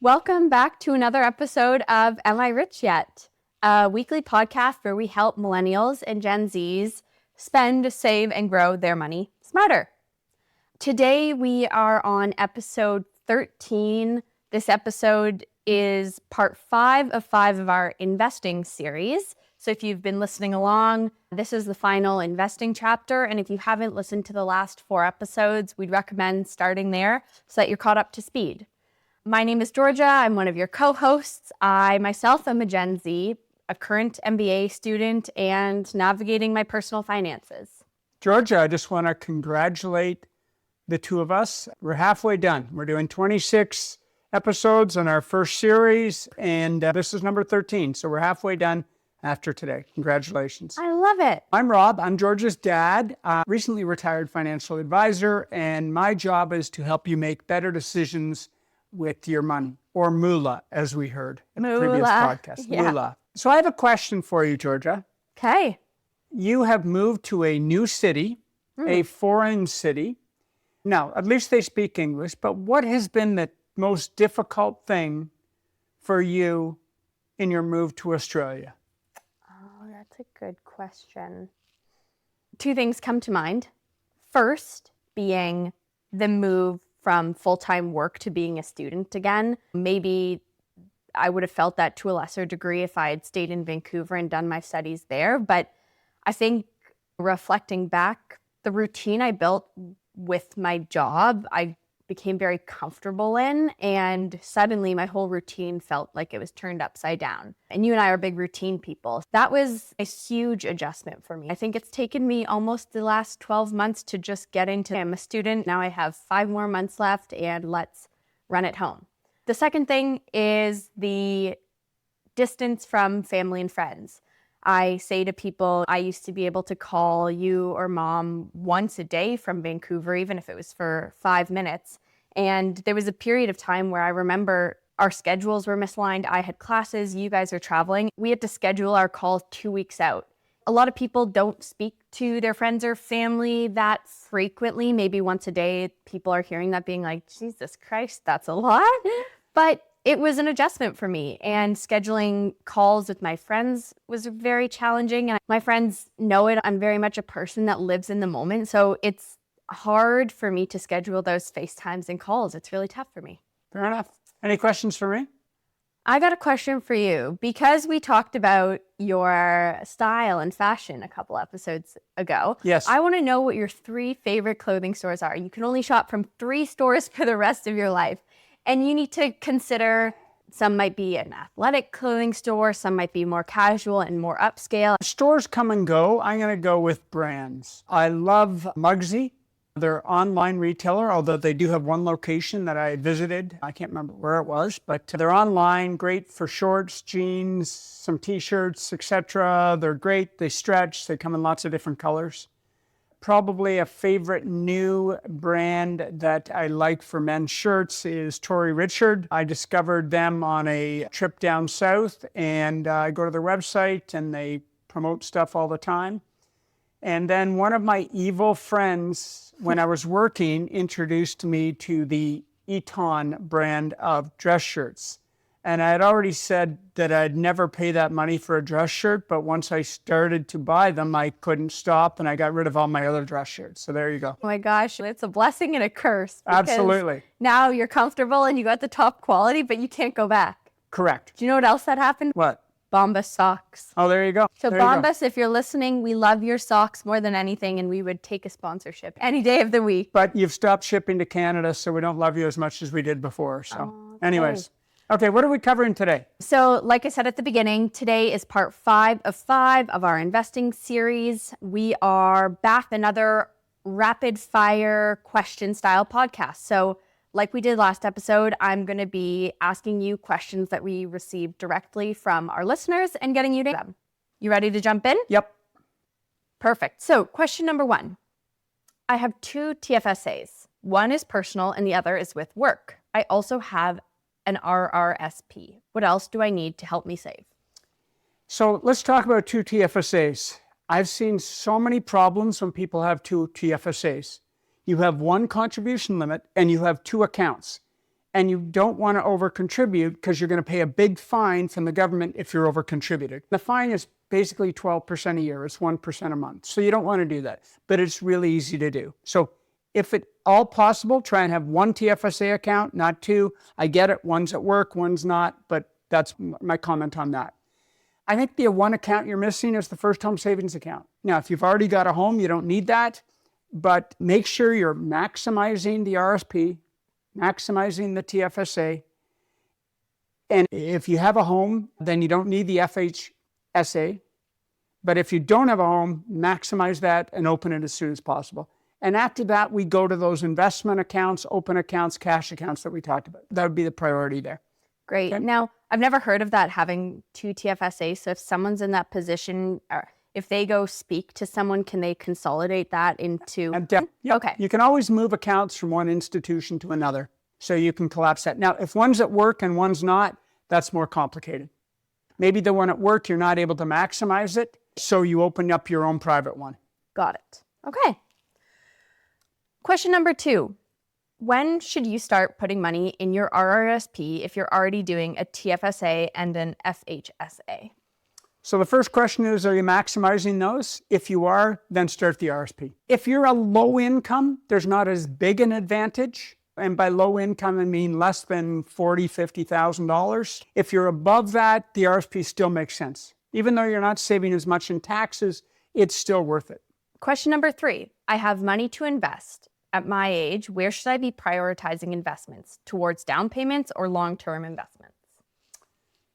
Welcome back to another episode of Am I Rich Yet? A weekly podcast where we help millennials and Gen Zs spend, save, and grow their money smarter. Today we are on episode 13. This episode is part 5 of our investing series. So if you've been listening along, this is the final investing chapter. And if you haven't listened to the last 4 episodes, we'd recommend starting there so that you're caught up to speed. My name is Georgia. I'm one of your co-hosts. I myself am a Gen Z, a current MBA student, and navigating my personal finances. Georgia, I just want to congratulate the two of us. We're halfway done. We're doing 26 episodes on our first series, and this is number 13. So we're halfway done after today. Congratulations. I love it. I'm Rob. I'm Georgia's dad, recently retired financial advisor, and my job is to help you make better decisions with your money, or moolah, as we heard in the previous podcast. Yeah. Moolah. So I have a question for you, Georgia. Okay. You have moved to a new city, a foreign city. Now, at least they speak English, but what has been the most difficult thing for you in your move to Australia? Oh, that's a good question. 2 things come to mind. First, being the move from full-time work to being a student again. Maybe I would have felt that to a lesser degree if I had stayed in Vancouver and done my studies there. But I think reflecting back, the routine I built with my job, I became very comfortable in, and suddenly my whole routine felt like it was turned upside down. And you and I are big routine people. That was a huge adjustment for me. I think it's taken me almost the last 12 months to just get into, I'm a student, now I have 5 more months left, and let's run it home. The second thing is the distance from family and friends. I say to people, I used to be able to call you or mom once a day from Vancouver, even if it was for 5 minutes. And there was a period of time where I remember our schedules were misaligned. I had classes, you guys are traveling. We had to schedule our calls 2 weeks out. A lot of people don't speak to their friends or family that frequently. Maybe once a day, people are hearing that being like, Jesus Christ, that's a lot. But it was an adjustment for me, and scheduling calls with my friends was very challenging. And my friends know it. I'm very much a person that lives in the moment. So it's hard for me to schedule those FaceTimes and calls. It's really tough for me. Fair enough. Any questions for me? I got a question for you. Because we talked about your style and fashion a couple episodes ago. Yes. I want to know what your 3 favorite clothing stores are. You can only shop from 3 stores for the rest of your life. And you need to consider, some might be an athletic clothing store, some might be more casual and more upscale. Stores come and go. I'm going to go with brands. I love Mugsy. They're an online retailer, although they do have one location that I visited. I can't remember where it was, but they're online, great for shorts, jeans, some t-shirts, etc. They're great. They stretch. They come in lots of different colors. Probably a favorite new brand that I like for men's shirts is Tory Richard. I discovered them on a trip down south, and I go to their website and they promote stuff all the time. And then one of my evil friends, when I was working, introduced me to the Eton brand of dress shirts. And I had already said that I'd never pay that money for a dress shirt, but once I started to buy them, I couldn't stop, and I got rid of all my other dress shirts. So there you go. Oh my gosh, it's a blessing and a curse. Absolutely. Now you're comfortable and you got the top quality, but you can't go back. Correct. Do you know what else that happened? What? Bombas socks. Oh, there you go. So there Bombas, if you're listening, we love your socks more than anything, and we would take a sponsorship any day of the week. But you've stopped shipping to Canada, so we don't love you as much as we did before. So anyways. Okay, what are we covering today? So like I said at the beginning, today is part 5 of our investing series. We are back another rapid fire question style podcast. So like we did last episode, I'm going to be asking you questions that we received directly from our listeners and getting you to them. You ready to jump in? Yep. Perfect. So question number 1. I have 2 TFSAs. One is personal and the other is with work. I also have an RRSP. What else do I need to help me save? So let's talk about 2 TFSAs. I've seen so many problems when people have 2 TFSAs. You have one contribution limit and you have 2 accounts. And you don't want to over-contribute because you're going to pay a big fine from the government if you're over-contributed. The fine is basically 12% a year. It's 1% a month. So you don't want to do that, but it's really easy to do. So if at all possible, try and have one TFSA account, not two. I get it. One's at work, one's not, but that's my comment on that. I think the one account you're missing is the first home savings account. Now, if you've already got a home, you don't need that, but make sure you're maximizing the RSP, maximizing the TFSA. And if you have a home, then you don't need the FHSA. But if you don't have a home, maximize that and open it as soon as possible. And after that, we go to those investment accounts, open accounts, cash accounts that we talked about. That would be the priority there. Great. Okay. Now, I've never heard of that, having two TFSA. So if someone's in that position, or if they go speak to someone, can they consolidate that into? Yep. Okay. You can always move accounts from one institution to another. So you can collapse that. Now, if one's at work and one's not, that's more complicated. Maybe the one at work, you're not able to maximize it. So you open up your own private one. Got it. Okay. Question number 2. When should you start putting money in your RRSP if you're already doing a TFSA and an FHSA? So the first question is, are you maximizing those? If you are, then start the RSP. If you're a low income, there's not as big an advantage. And by low income, I mean less than $40,000, $50,000. If you're above that, the RSP still makes sense. Even though you're not saving as much in taxes, it's still worth it. Question number 3. I have money to invest. At my age, where should I be prioritizing investments? Towards down payments or long-term investments?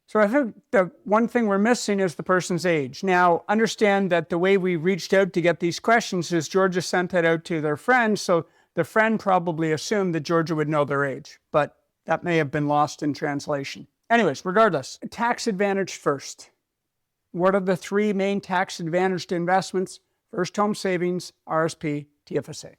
So I think the one thing we're missing is the person's age. Now, understand that the way we reached out to get these questions is Georgia sent it out to their friends, so the friend probably assumed that Georgia would know their age, but that may have been lost in translation. Anyways, regardless, tax advantage first. What are the 3 main tax advantaged investments? First home savings, RSP, TFSA.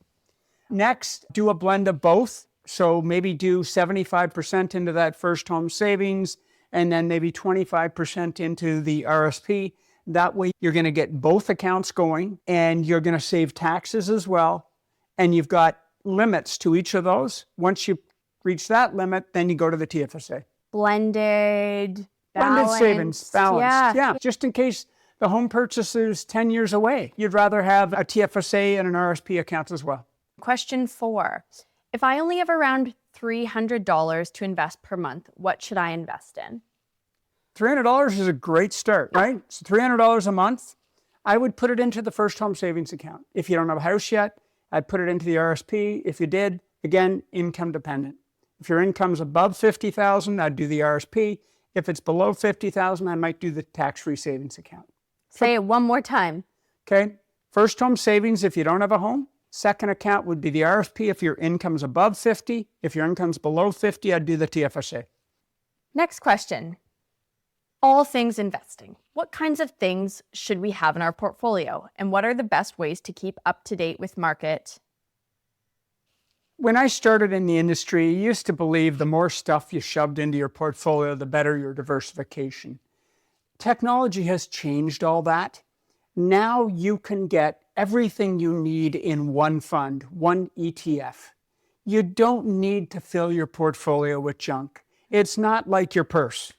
Next, do a blend of both. So maybe do 75% into that first home savings and then maybe 25% into the RSP. That way you're going to get both accounts going and you're going to save taxes as well. And you've got limits to each of those. Once you reach that limit, then you go to the TFSA. Blended savings, balanced. Yeah. Just in case the home purchase is 10 years away, you'd rather have a TFSA and an RSP account as well. Question 4. If I only have around $300 to invest per month, what should I invest in? $300 is a great start, right? So $300 a month, I would put it into the first home savings account. If you don't have a house yet, I'd put it into the RSP. If you did, again, income dependent. If your income's above $50,000, I'd do the RSP. If it's below $50,000, I might do the tax-free savings account. Say it one more time. Okay. First home savings if you don't have a home. Second account would be the RSP if your income's above 50. If your income's below 50, I'd do the TFSA. Next question. All things investing. What kinds of things should we have in our portfolio? And what are the best ways to keep up to date with market? When I started in the industry, you used to believe the more stuff you shoved into your portfolio, the better your diversification. Technology has changed all that. Now you can get everything you need in one fund, one ETF. You don't need to fill your portfolio with junk. It's not like your purse,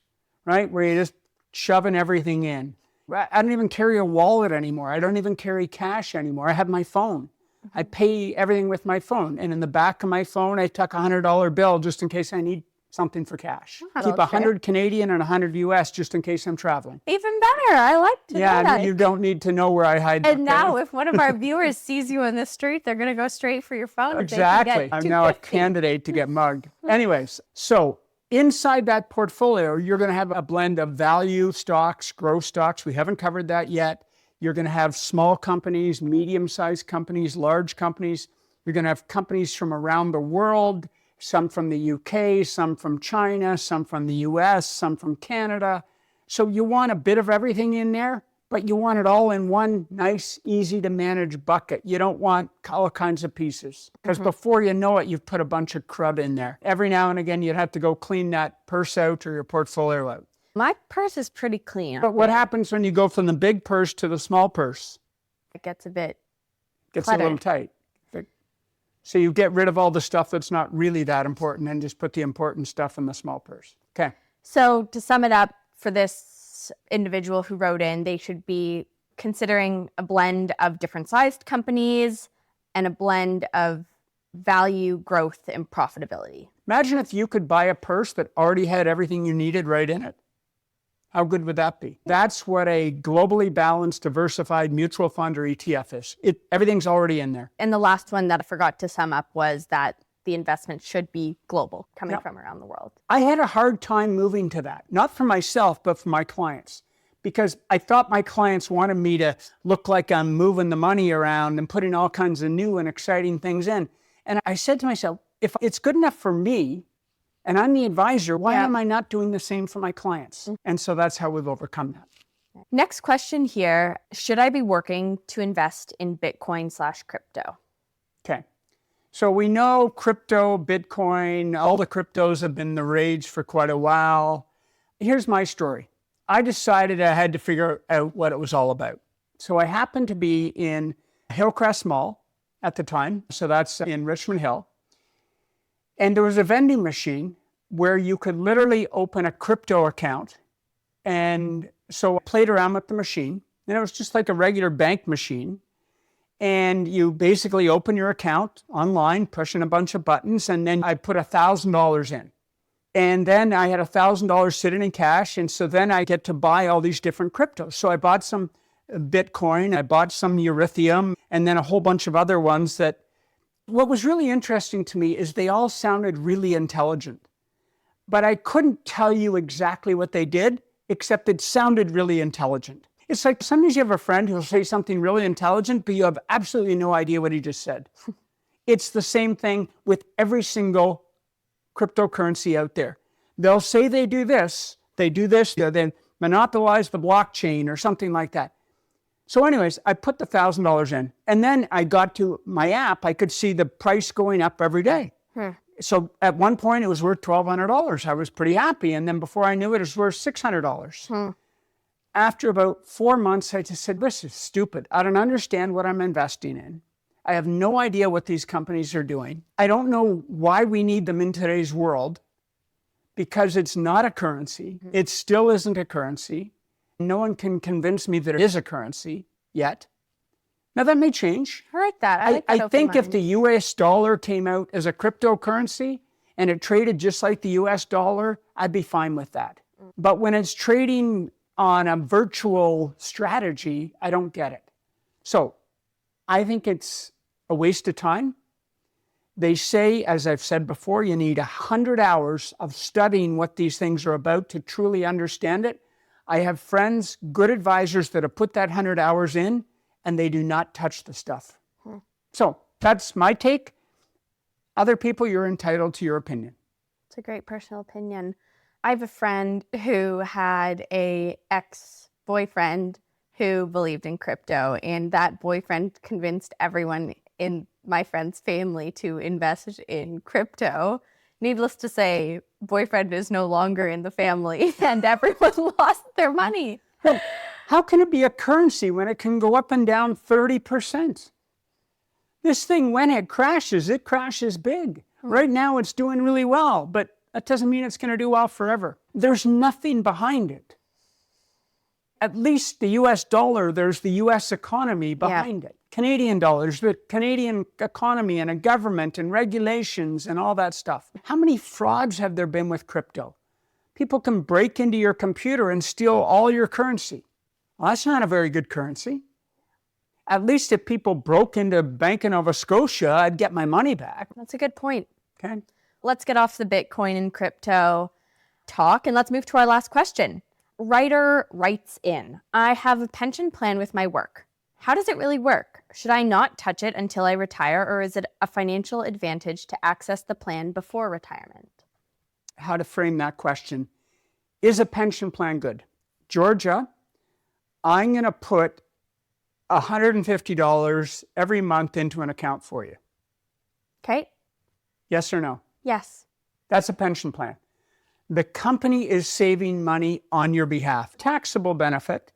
right? Where you're just shoving everything in. I don't even carry a wallet anymore. I don't even carry cash anymore. I have my phone. I pay everything with my phone. And in the back of my phone, I tuck a $100 bill just in case I need something for cash. Keep 100 Canadian and 100 US just in case I'm traveling. Even better. I like to know that. You don't need to know where I hide. And now if one of our viewers sees you in the street, they're going to go straight for your phone. Exactly. I'm now a candidate to get mugged. Anyways, so inside that portfolio, you're going to have a blend of value stocks, growth stocks. We haven't covered that yet. You're going to have small companies, medium-sized companies, large companies. You're going to have companies from around the world, some from the UK, some from China, some from the US, some from Canada. So you want a bit of everything in there, but you want it all in one nice, easy to manage bucket. You don't want all kinds of pieces because before you know it, you've put a bunch of crud in there. Every now and again, you'd have to go clean that purse out or your portfolio out. My purse is pretty clean. But what happens when you go from the big purse to the small purse? It gets a bit Gets cluttered. a little tight. So you get rid of all the stuff that's not really that important and just put the important stuff in the small purse. Okay. So to sum it up, for this individual who wrote in, they should be considering a blend of different sized companies and a blend of value, growth, and profitability. Imagine if you could buy a purse that already had everything you needed right in it. How good would that be? That's what a globally balanced, diversified mutual fund or ETF is. Everything's already in there. And the last one that I forgot to sum up was that the investment should be global, coming from around the world. I had a hard time moving to that, not for myself, but for my clients, because I thought my clients wanted me to look like I'm moving the money around and putting all kinds of new and exciting things in. And I said to myself, if it's good enough for me, and I'm the advisor, why am I not doing the same for my clients? And so that's how we've overcome that. Next question here. Should I be working to invest in Bitcoin/crypto? Okay. So we know crypto, Bitcoin, all the cryptos have been the rage for quite a while. Here's my story. I decided I had to figure out what it was all about. So I happened to be in Hillcrest Mall at the time. So that's in Richmond Hill. And there was a vending machine where you could literally open a crypto account. And so I played around with the machine. And it was just like a regular bank machine. And you basically open your account online, pushing a bunch of buttons. And then I put $1,000 in. And then I had $1,000 sitting in cash. And so then I get to buy all these different cryptos. So I bought some Bitcoin, I bought some Ethereum, and then a whole bunch of other ones that what was really interesting to me is they all sounded really intelligent, but I couldn't tell you exactly what they did, except it sounded really intelligent. It's like sometimes you have a friend who'll say something really intelligent, but you have absolutely no idea what he just said. It's the same thing with every single cryptocurrency out there. They'll say they do this, they monopolize the blockchain or something like that. So anyways, I put the $1,000 in, and then I got to my app. I could see the price going up every day. So at one point it was worth $1,200. I was pretty happy. And then before I knew it, it was worth $600. After about 4 months, I just said, this is stupid. I don't understand what I'm investing in. I have no idea what these companies are doing. I don't know why we need them in today's world, because it's not a currency. It still isn't a currency. No one can convince me that it is a currency yet. Now that may change. I like that. I think if the US dollar came out as a cryptocurrency and it traded just like the US dollar, I'd be fine with that. But when it's trading on a virtual strategy, I don't get it. So I think it's a waste of time. They say, as I've said before, you need 100 hours of studying what these things are about to truly understand it. I have friends, good advisors that have put that 100 hours in, and they do not touch the stuff. So that's my take. Other people, you're entitled to your opinion. It's a great personal opinion. I have a friend who had an ex-boyfriend who believed in crypto, and that boyfriend convinced everyone in my friend's family to invest in crypto. Needless to say, boyfriend is no longer in the family and everyone lost their money. How can it be a currency when it can go up and down 30%? This thing, when it crashes big. Right now it's doing really well, but that doesn't mean it's going to do well forever. There's nothing behind it. At least the US dollar, there's the US economy behind it. Canadian dollars, the Canadian economy and a government and regulations and all that stuff. How many frauds have there been with crypto? People can break into your computer and steal all your currency. Well, that's not a very good currency. At least if people broke into Bank of Nova Scotia, I'd get my money back. That's a good point. Okay. Let's get off the Bitcoin and crypto talk and let's move to our last question. Writer writes in, I have a pension plan with my work. How does it really work? Should I not touch it until I retire, or is it a financial advantage to access the plan before retirement? How to frame that question. Is a pension plan good? Georgia, I'm going to put $150 every month into an account for you. Okay. Yes or no? Yes. That's a pension plan. The company is saving money on your behalf. Taxable benefit,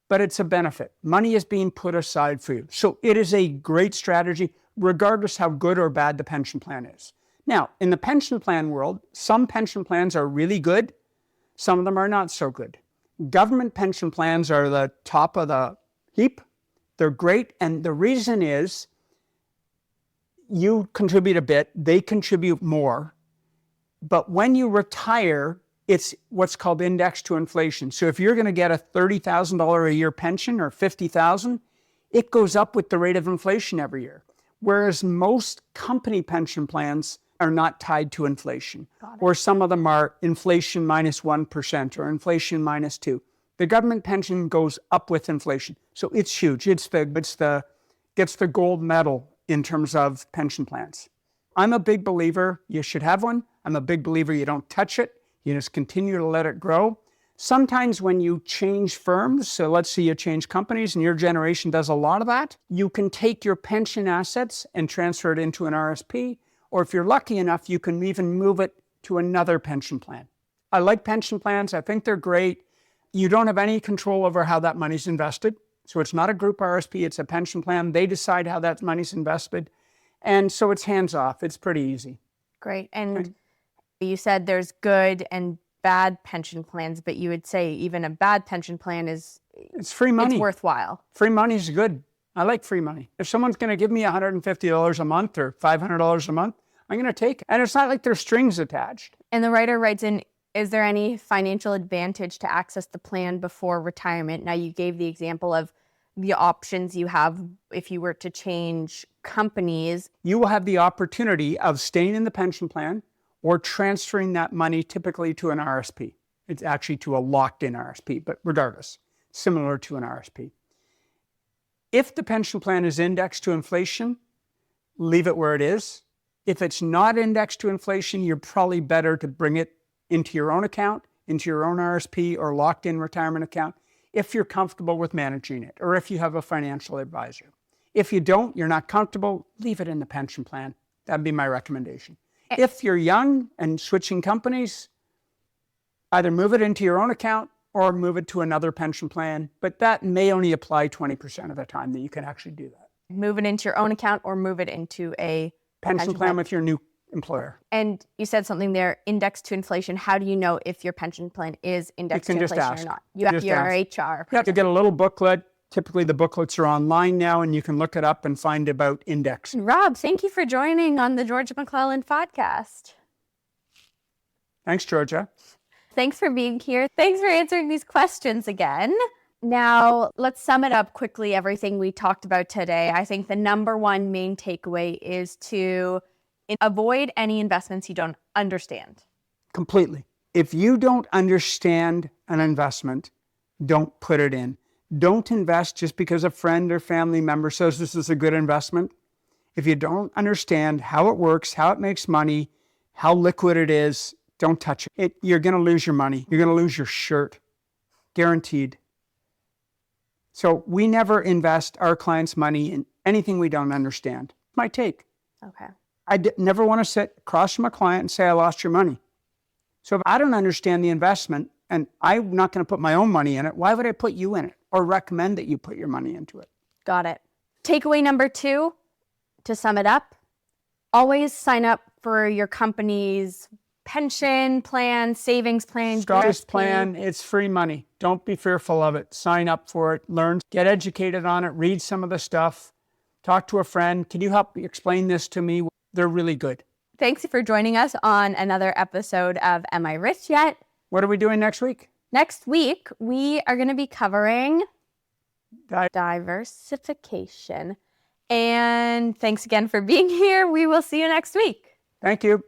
but it's a benefit. Money is being put aside for you. So it is a great strategy regardless how good or bad the pension plan is. Now, in the pension plan world, some pension plans are really good. Some of them are not so good. Government pension plans are the top of the heap. They're great. And the reason is you contribute a bit, they contribute more. But when you retire, it's what's called indexed to inflation. So if you're going to get a $30,000 a year pension or $50,000, it goes up with the rate of inflation every year. Whereas most company pension plans are not tied to inflation, or some of them are inflation minus 1% or inflation minus 2%. The government pension goes up with inflation. So it's huge. Gets the gold medal in terms of pension plans. I'm a big believer you should have one. I'm a big believer you don't touch it. You just continue to let it grow. Sometimes when you change firms, so let's say you change companies and your generation does a lot of that, you can take your pension assets and transfer it into an RSP. Or if you're lucky enough, you can even move it to another pension plan. I like pension plans. I think they're great. You don't have any control over how that money's invested. So it's not a group RSP, it's a pension plan. They decide how that money's invested. And so it's hands off. It's pretty easy. Great. And you said there's good and bad pension plans, but you would say even a bad pension plan it's free money. It's worthwhile. Free money is good. I like free money. If someone's going to give me $150 a month or $500 a month, I'm going to take it. And it's not like there's strings attached. And the writer writes in, is there any financial advantage to access the plan before retirement? Now, you gave the example of the options you have if you were to change companies. You will have the opportunity of staying in the pension plan or transferring that money typically to an RSP. It's actually to a locked-in RSP, but regardless, similar to an RSP. If the pension plan is indexed to inflation, leave it where it is. If it's not indexed to inflation, you're probably better to bring it into your own account, into your own RSP or locked-in retirement account, if you're comfortable with managing it, or if you have a financial advisor. If you don't, you're not comfortable, leave it in the pension plan. That'd be my recommendation. If you're young and switching companies, either move it into your own account or move it to another pension plan, but that may only apply 20% of the time that you can actually do that. Move it into your own account or move it into a pension plan with your new employer. And you said something there, indexed to inflation. How do you know if your pension plan is indexed to inflation or not? You have your HR. You have to get a little booklet. Typically the booklets are online now and you can look it up and find about index. Rob, thank you for joining on the Georgia McClellan podcast. Thanks, Georgia. Thanks for being here. Thanks for answering these questions again. Now, let's sum it up quickly, everything we talked about today. I think the number one main takeaway is to avoid any investments you don't understand. Completely. If you don't understand an investment, don't put it in. Don't invest just because a friend or family member says this is a good investment. If you don't understand how it works, how it makes money, how liquid it is, don't touch it. You're going to lose your money. You're going to lose your shirt. Guaranteed. So we never invest our clients' money in anything we don't understand. My take. Okay. I never want to sit across from a client and say, I lost your money. So if I don't understand the investment and I'm not going to put my own money in it, why would I put you in it or recommend that you put your money into it? Got it. Takeaway number 2, to sum it up, always sign up for your company's pension plan, savings plan, Scottish plan. It's free money. Don't be fearful of it. Sign up for it. Learn. Get educated on it. Read some of the stuff. Talk to a friend. Can you help explain this to me? They're really good. Thanks for joining us on another episode of Am I Rich Yet? What are we doing next week? Next week, we are going to be covering diversification. And thanks again for being here. We will see you next week. Thank you.